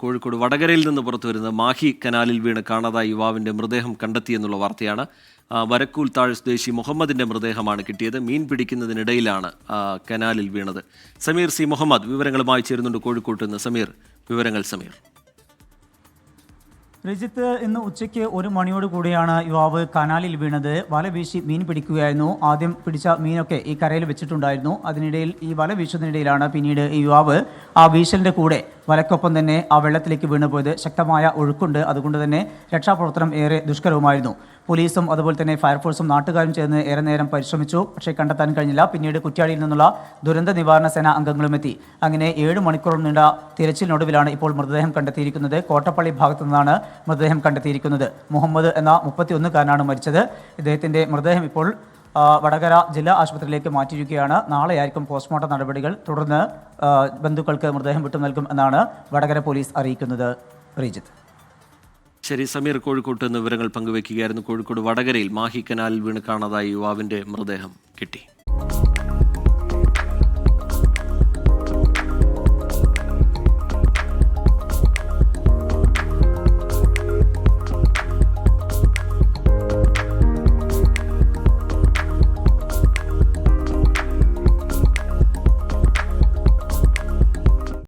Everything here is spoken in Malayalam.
കോഴിക്കോട് വടകരയിൽ നിന്ന് പുറത്തുവരുന്നത് മാഹി കനാലിൽ വീണ് കാണാതായ യുവാവിന്റെ മൃതദേഹം കണ്ടെത്തിയെന്നുള്ള വാർത്തയാണ്. വരക്കൂൽ താഴ് സ്വദേശി മുഹമ്മദിന്റെ മൃതദേഹമാണ് കിട്ടിയത്. മീൻ പിടിക്കുന്നതിനിടയിലാണ് കനാലിൽ വീണത്. സമീർ സി മുഹമ്മദ് വിവരങ്ങളുമായി ചേരുന്നുണ്ട് കോഴിക്കോട്ട് നിന്ന്. സമീർ. രജിത്ത്, ഇന്ന് ഉച്ചയ്ക്ക് 1 മണിയോട് കൂടിയാണ് യുവാവ് കനാലിൽ വീണത്. വല വീശി മീൻ പിടിക്കുകയായിരുന്നു. ആദ്യം പിടിച്ച മീനൊക്കെ ഈ കരയിൽ വെച്ചിട്ടുണ്ടായിരുന്നു. അതിനിടയിൽ ഈ വല വീശുന്നതിനിടയിലാണ് പിന്നീട് ഈ യുവാവ് ആ വീശലിൻ്റെ കൂടെ വലക്കൊപ്പം തന്നെ ആ വെള്ളത്തിലേക്ക് വീണുപോയത്. ശക്തമായ ഒഴുക്കുണ്ട്, അതുകൊണ്ട് തന്നെ രക്ഷാപ്രവർത്തനം ഏറെ ദുഷ്കരവുമായിരുന്നു. പോലീസും അതുപോലെ തന്നെ ഫയർഫോഴ്സും നാട്ടുകാരും ചേർന്ന് ഏറെ നേരം പരിശ്രമിച്ചു, പക്ഷേ കണ്ടെത്താൻ കഴിഞ്ഞില്ല. പിന്നീട് കുറ്റ്യാടിയിൽ നിന്നുള്ള ദുരന്ത നിവാരണ സേന അംഗങ്ങളും എത്തി. അങ്ങനെ 7 മണിക്കൂറും നീണ്ട തിരച്ചിലിനൊടുവിലാണ് ഇപ്പോൾ മൃതദേഹം കണ്ടെത്തിയിരിക്കുന്നത്. കോട്ടപ്പള്ളി ഭാഗത്തു നിന്നാണ് മൃതദേഹം കണ്ടെത്തിയിരിക്കുന്നത്. മുഹമ്മദ് എന്ന 31-കാരനാണ് മരിച്ചത്. ഇദ്ദേഹത്തിൻ്റെ മൃതദേഹം ഇപ്പോൾ വടകര ജില്ലാ ആശുപത്രിയിലേക്ക് മാറ്റിയിരിക്കുകയാണ്. നാളെയായിരിക്കും പോസ്റ്റ്മോർട്ടം നടപടികൾ. തുടർന്ന് ബന്ധുക്കൾക്ക് മൃതദേഹം വിട്ടു നൽകും എന്നാണ് വടകര പോലീസ് അറിയിക്കുന്നത്. ശ്രീജിത്ത്. ശരി, സമീർ കോഴിക്കോട്ട് നിന്ന് വിവരങ്ങൾ പങ്കുവയ്ക്കുകയായിരുന്നു. കോഴിക്കോട് വടകരയിൽ മാഹി കനാലിൽ വീണ് കാണാതായ യുവാവിന്റെ മൃതദേഹം കിട്ടി.